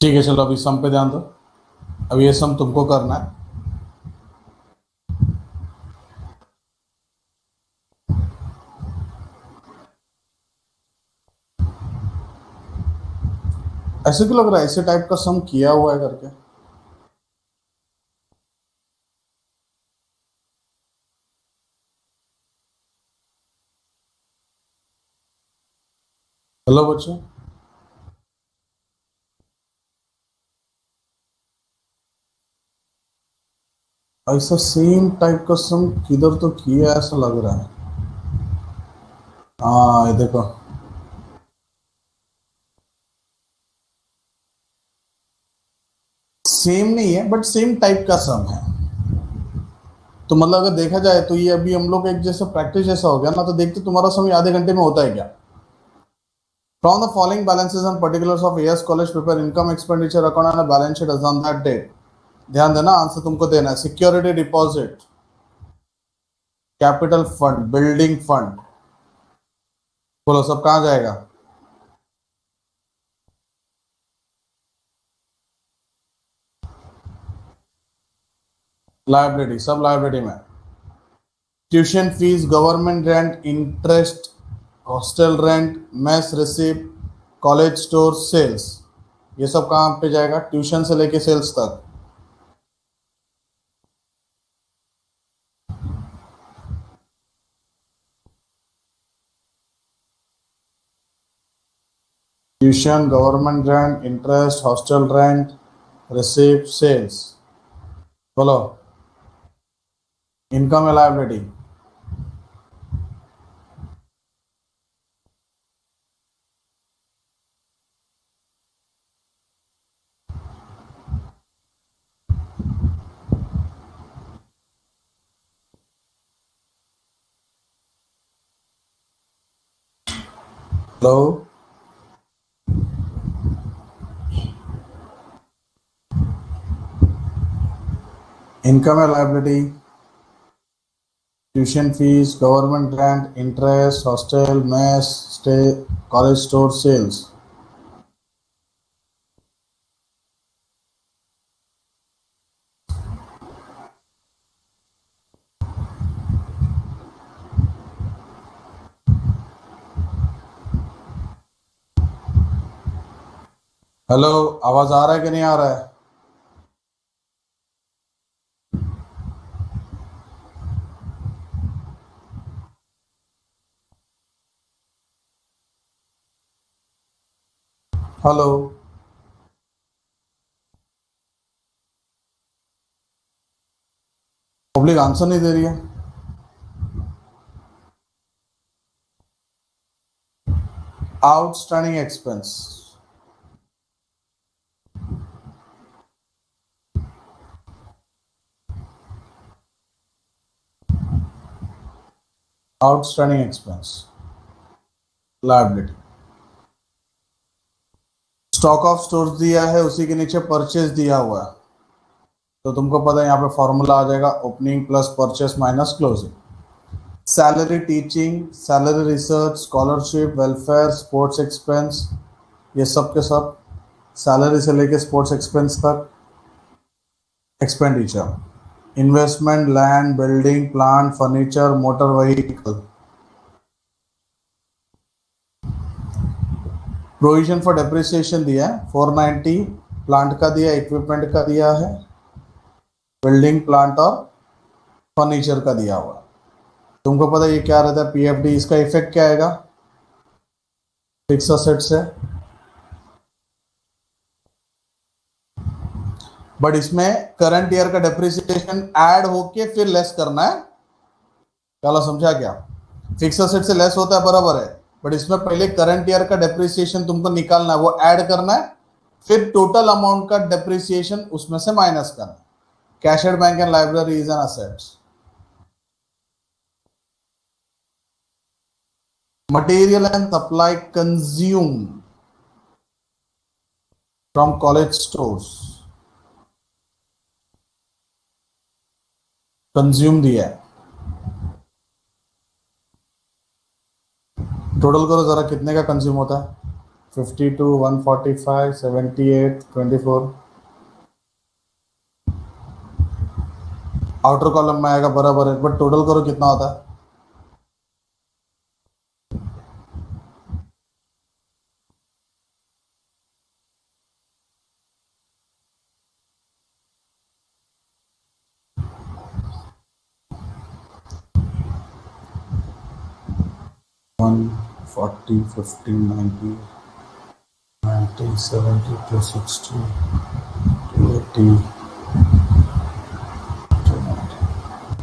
ठीक है, चलो अभी सम पे ध्यान दो। अब ये सम तुमको करना है। ऐसे क्यों लग रहा है ऐसे टाइप का सम किया हुआ है करके? हेलो बच्चों। ऐसा सेम टाइप का सम किधर तो किया है, ऐसा लग रहा है। हाँ, ये देखो। सेम नहीं है बट सेम टाइप का सम है। तो मतलब अगर देखा जाए तो ये अभी हम लोग एक जैसा प्रैक्टिस जैसा हो गया ना, तो देखते तुम्हारा सम आधे घंटे में होता है क्या? From the following balances and particulars of AS college prepare income expenditure account and balance sheet as on that date. ध्यान देना, आंसर तुमको देना है। Security deposit, capital fund, building fund. बोलो सब कहाँ जाएगा? लाइब्रेरी, सब लाइब्रेरी में। Tuition fees, government rent, interest, hostel rent, mess receipt, college store, sales. ये सब कहाँ पे जाएगा? ट्यूशन से लेके सेल्स तक। Tuition, government rent, interest, hostel rent, receipt, sales. बोलो। इनकम है लाइब्रेरी। हेलो। इनकम है library, tuition fees, government rent, interest, hostel, mess, stay, college store, sales. Hello. आवाज आ रहा है कि नहीं आ रहा है? हेलो। पब्लिक आंसर नहीं दे रही है। Outstanding expense. Outstanding expense, liability. Stock of stores दिया है, उसी के नीचे परचेज दिया हुआ है। तो तुमको पता है यहाँ पे फॉर्मूला आ जाएगा, opening plus purchase minus closing. Salary teaching, salary research, scholarship, welfare, sports expense, ये सब के सब सैलरी से लेके स्पोर्ट्स एक्सपेंस तक expenditure. Investment, land, building, plant, furniture, motor vehicle. Provision for depreciation दिया है 490, प्लांट का दिया, इक्विपमेंट का दिया है, बिल्डिंग, प्लांट और फर्नीचर का दिया हुआ। तुमको पता है ये क्या रहता है? पीएफडी। इसका इफेक्ट क्या आएगा फिक्स असेट से? बट इसमें करंट ईयर का डेप्रिसिएशन ऐड होके फिर लेस करना है। चलो समझा क्या? फिक्स असेट से लेस होता है, बराबर है। बट इसमें पहले करंट ईयर का डेप्रिसिएशन तुमको निकालना है, वो ऐड करना है, फिर टोटल अमाउंट का डेप्रिसिएशन उसमें से माइनस करना है। Cash at bank and library is an assets. Material and supply consumed from college stores, consume दिया है। टोटल करो जरा, कितने का कंज्यूम होता है? 52, 145, 78, 24 आउटर कॉलम में आएगा, बराबर है, बट टोटल करो कितना होता है? One 40, 50, 90, 90, 70, 260, 280,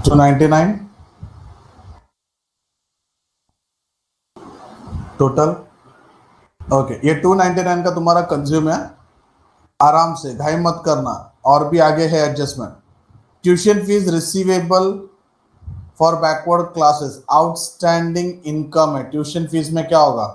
299 total. ओके, ये 299 का तुम्हारा कंज्यूम है। आराम से, घाई मत करना, और भी आगे है adjustment. Tuition fees receivable for backward classes, outstanding income है। ट्यूशन फीस में क्या होगा?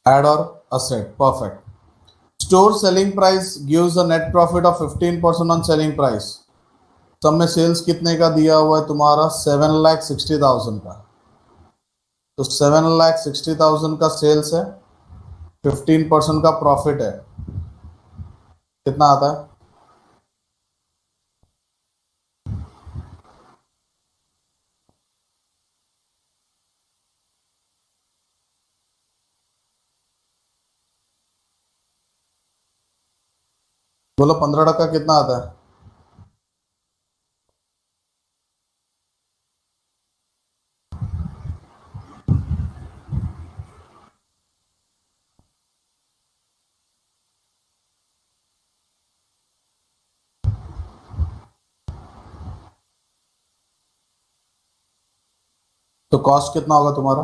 एड और asset, perfect. Store selling price gives a net profit of 15% on selling price. सब में सेल्स कितने का दिया हुआ है तुम्हारा? 7,60,000 का। तो 7,60,000 का सेल्स है, 15% का प्रॉफिट है, कितना आता है? बोलो 15% कितना आता है? तो कॉस्ट कितना होगा तुम्हारा?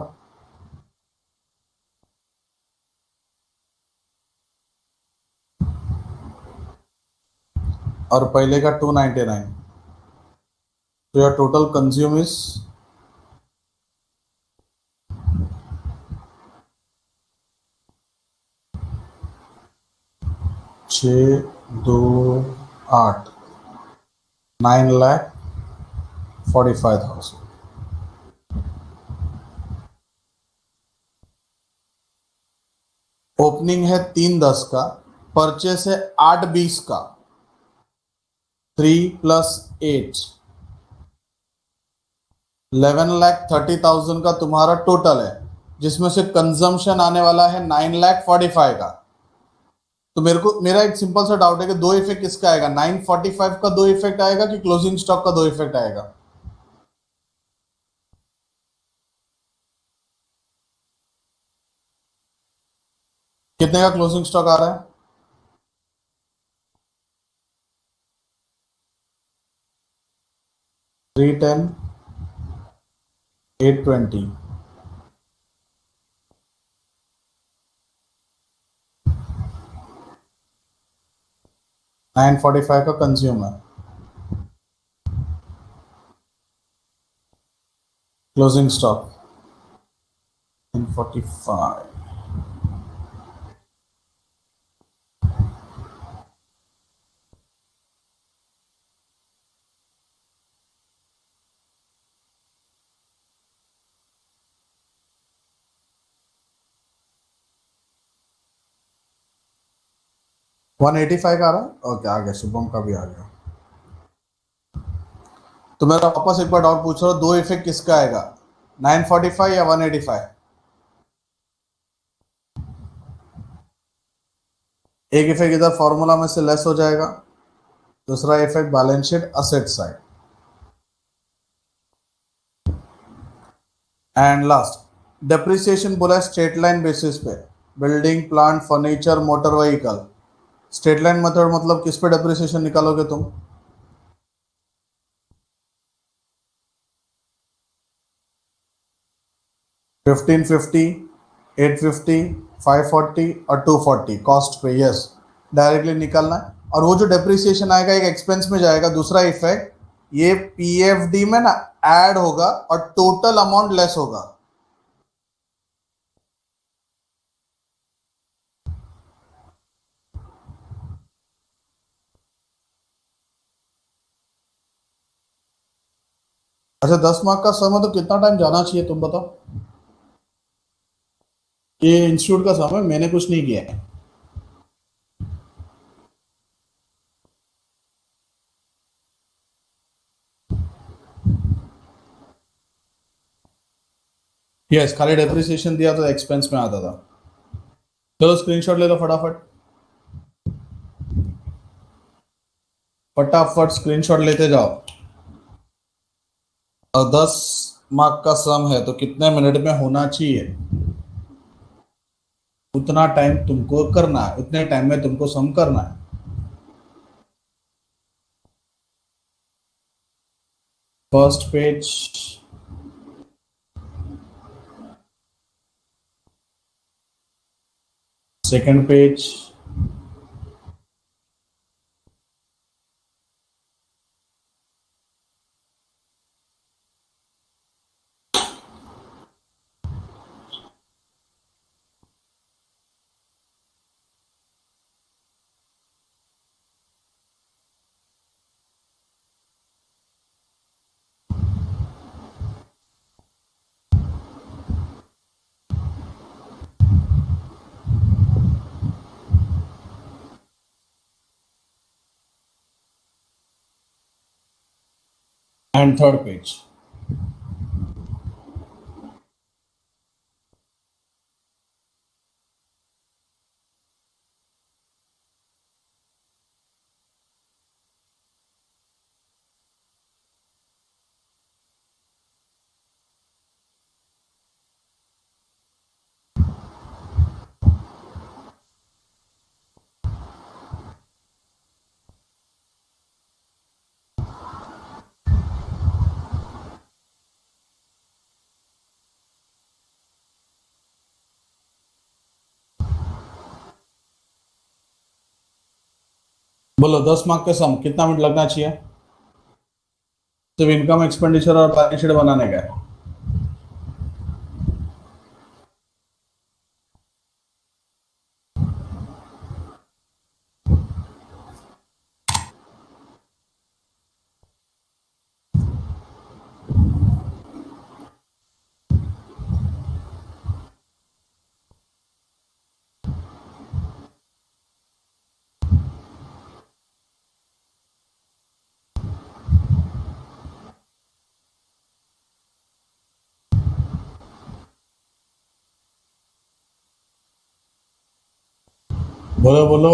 और पहले का 299, तो your total consume is 628, 9,45,000। Opening है 3/10 का, परचेस है 8/20 का, 3 + 8, 11,30,000 का तुम्हारा टोटल है, जिसमें से कंजम्पशन आने वाला है 9,45,000 का। तो मेरा एक सिंपल सा डाउट है कि दो इफेक्ट किसका आएगा? 945 का दो इफेक्ट आएगा कि क्लोजिंग स्टॉक का दो इफेक्ट आएगा? कितने का क्लोजिंग स्टॉक आ रहा है? 310, 820, 945 का कंज्यूम है, क्लोजिंग स्टॉक 945। 185 का आ रहा है। ओके, आ गया, शुभम का भी आ गया। तो मैं वापस एक बार डाउट पूछ रहा हूँ, दो इफेक्ट किसका आएगा? 945 या 185? एक इफेक्ट इधर फॉर्मूला में से लेस हो जाएगा, दूसरा effect balance sheet asset side, and last depreciation बोला है स्ट्रेट लाइन बेसिस पे। Building, plant, furniture, motor vehicle. Straight line method मतलब किस पे डेप्रिसिएशन निकालोगे तुम? 1550, 850, 540 और 240 कॉस्ट पे, यस, डायरेक्टली निकालना है। और वो जो डेप्रिसिएशन आएगा एक एक्सपेंस में जाएगा। दूसरा इफेक्ट, ये पीएफडी में ना ऐड होगा और टोटल अमाउंट लेस होगा। अच्छा 10 मार्क का सम है तो कितना टाइम जाना चाहिए तुम बताओ। ये इंस्टीट्यूट का सम है, मैंने कुछ नहीं किया है। यस, खाली डेप्रिसिएशन दिया तो एक्सपेंस में आता था। चलो स्क्रीनशॉट ले लो फटाफट, फटाफट स्क्रीनशॉट लेते जाओ। और 10 मार्क का सम है तो कितने मिनट में होना चाहिए, उतना टाइम तुमको करना है, उतने टाइम में तुमको सम करना है। First page, second page, and third page. बोलो 10 मार्क के सम कितना मिनट लगना चाहिए, सिर्फ इनकम एक्सपेंडिचर और बैलेंस शीट बनाने का है। बोलो बोलो।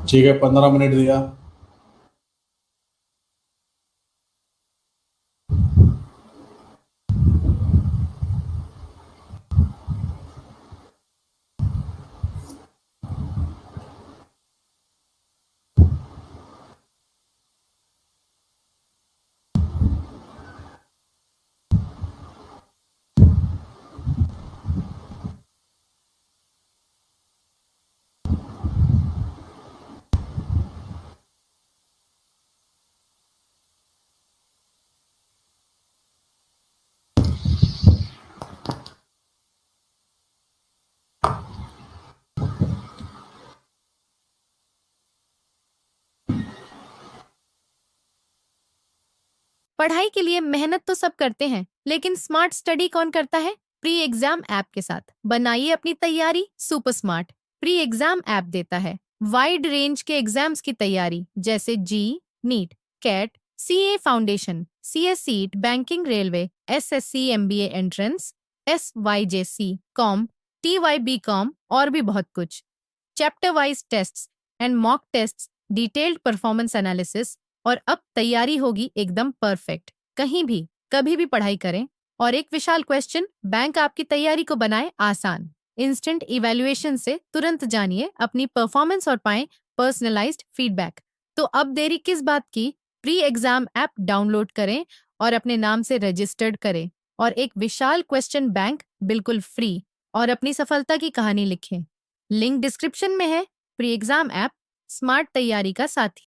ठीक है, 15 मिनट दिया। पढ़ाई के लिए मेहनत तो सब करते हैं, लेकिन स्मार्ट स्टडी कौन करता है? प्री एग्जाम ऐप के साथ बनाइए अपनी तैयारी super smart. Pre exam app देता है वाइड रेंज के एग्जाम्स की तैयारी, जैसे JEE, NEET, CAT, CA foundation, CSEET, banking, railway, SSC, MBA entrance, SYJC, com, TYBCom और भी बहुत कुछ। Chapter wise tests and mock tests, detailed performance analysis, और अब तैयारी होगी एकदम परफेक्ट। कहीं भी कभी भी पढ़ाई करें। और एक विशाल क्वेश्चन बैंक आपकी तैयारी को बनाए आसान। इंस्टेंट इवैल्यूएशन से तुरंत जानिए अपनी परफॉर्मेंस और पाएं पर्सनलाइज्ड फीडबैक। तो अब देरी किस बात की? प्री एग्जाम ऐप डाउनलोड करें और अपने नाम से रजिस्टर्ड करें और एक विशाल क्वेश्चन बैंक बिल्कुल फ्री और अपनी सफलता की कहानी लिखें। लिंक डिस्क्रिप्शन में है। प्री एग्जाम ऐप स्मार्ट तैयारी का साथी।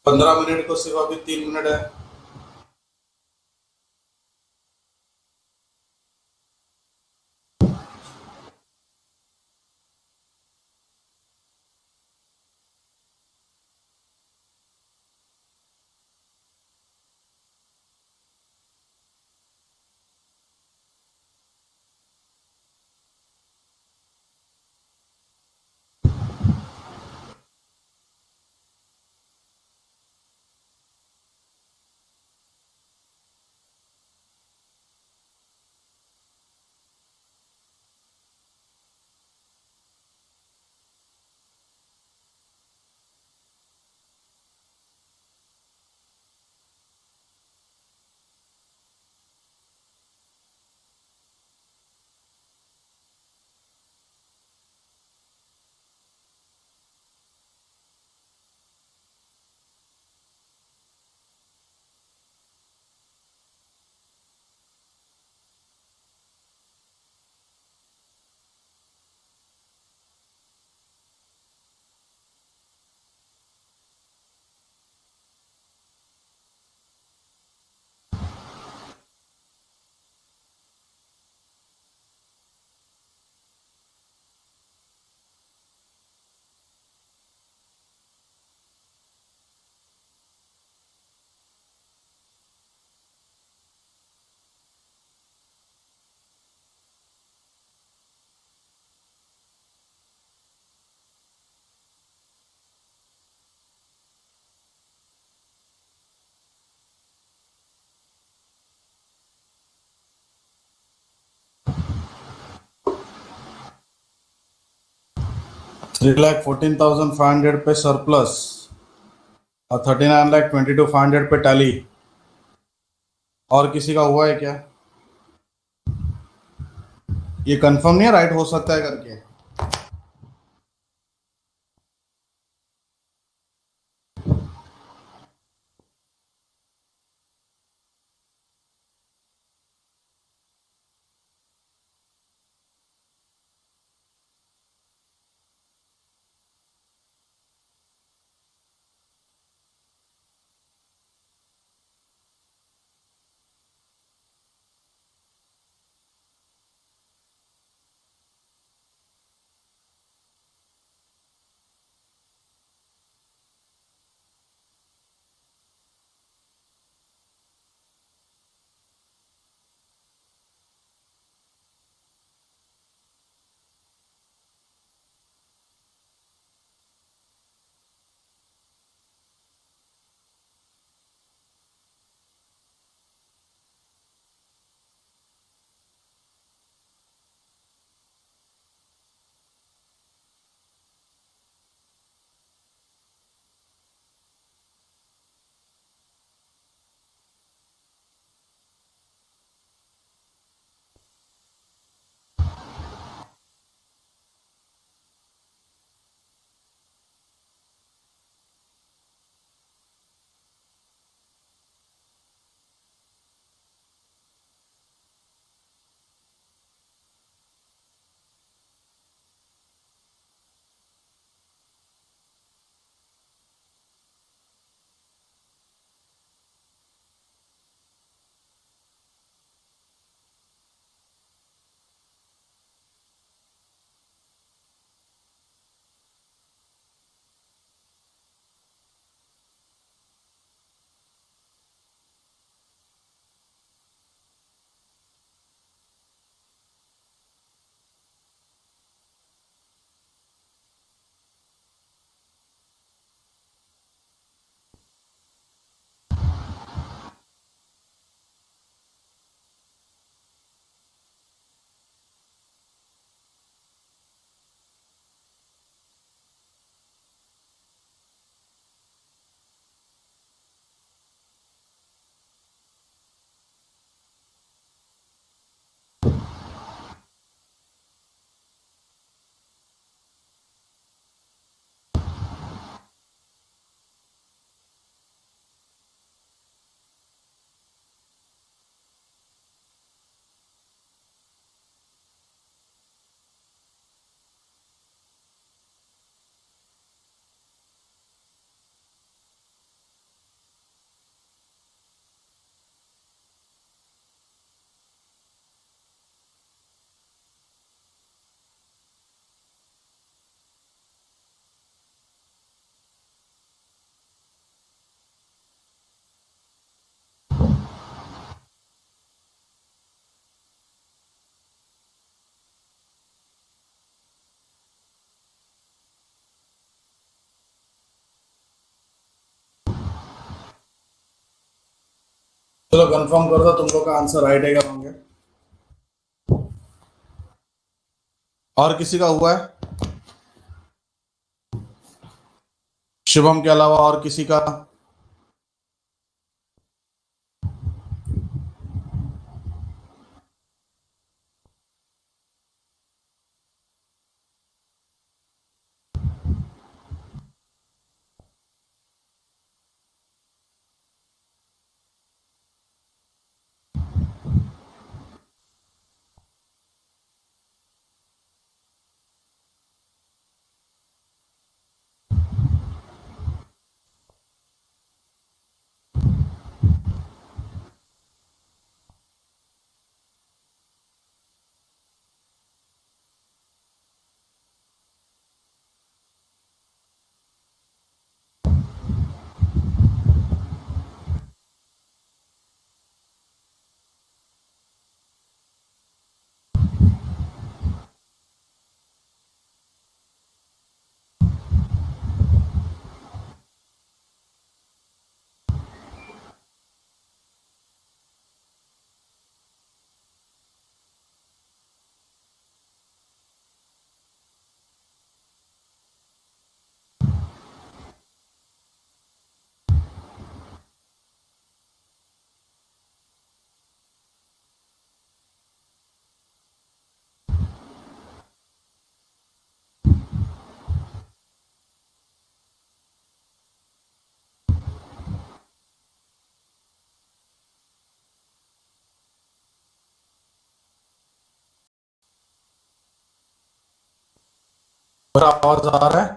15 मिनट को सिर्फ अभी 3 मिनट है। ₹3,14,500 पे सरप्लस और 39,22,500 पे टैली। और किसी का हुआ है क्या? ये कंफर्म नहीं है, राइट हो सकता है करके। चलो कंफर्म कर दो तुम लोग का आंसर राइट है क्या होंगे। और किसी का हुआ है? शुभम के अलावा और किसी का? मेरा आवाज आ रहा है?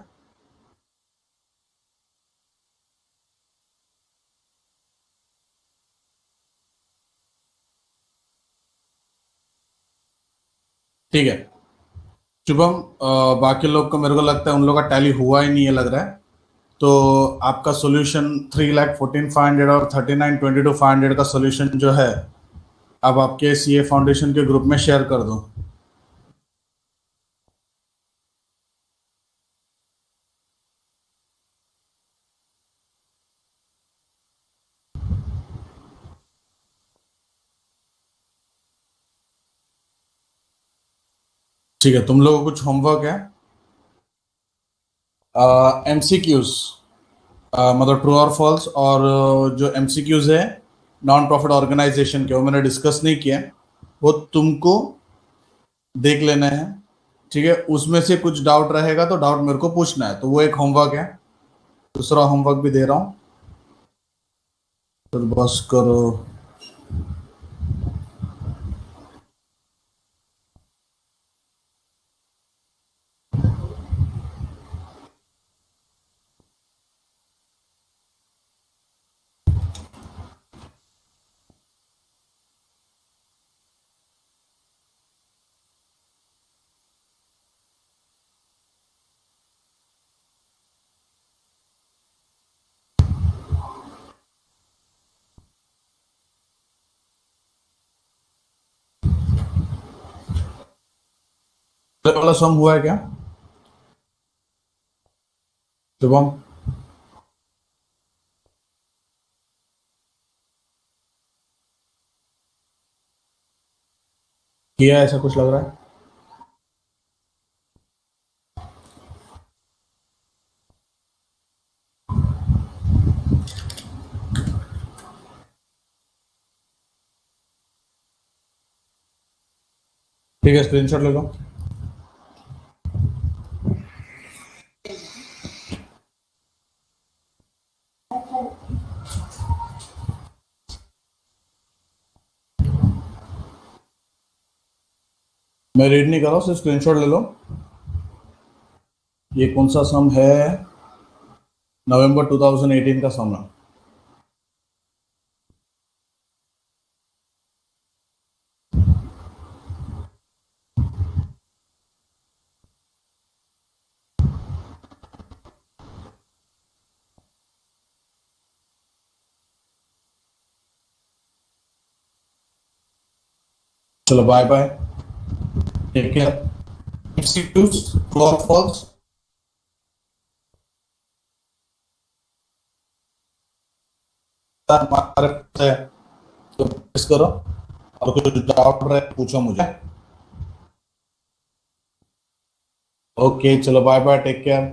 ठीक है शुभम, बाकी लोग को मेरे को लगता है उन लोग का टैली हुआ ही नहीं है लग रहा है। तो आपका सॉल्यूशन 3,14,500 और 39,22,500 का सॉल्यूशन जो है अब आपके सीए फाउंडेशन के ग्रुप में शेयर कर दो। ठीक है, तुम लोगों को कुछ होमवर्क है। एमसीक्यूज, मतलब ट्रू और फॉल्स, और जो एमसीक्यूज है नॉन प्रॉफिट ऑर्गेनाइजेशन के, वो मैंने डिस्कस नहीं किया, वो तुमको देख लेना है। ठीक है, उसमें से कुछ डाउट रहेगा तो डाउट मेरे को पूछना है, तो वो एक होमवर्क है। दूसरा होमवर्क भी दे रहा हूँ, तो बस करो। पहले वाला सम हुआ है क्या शुभम? किया है, ऐसा कुछ लग रहा है? ठीक है, स्क्रीनशॉट ले लो। मैं रीड नहीं कर रहा हूँ, सिर्फ स्क्रीनशॉट ले लो। ये कौन सा सम है? नवंबर 2018 का सम है। चलो bye bye, take care. MCQs true और फॉल्स। हमारे तो प्रेस करो और कुछ डाउट रहे पूछो मुझे। ओके चलो बाय बाय, टेक केयर।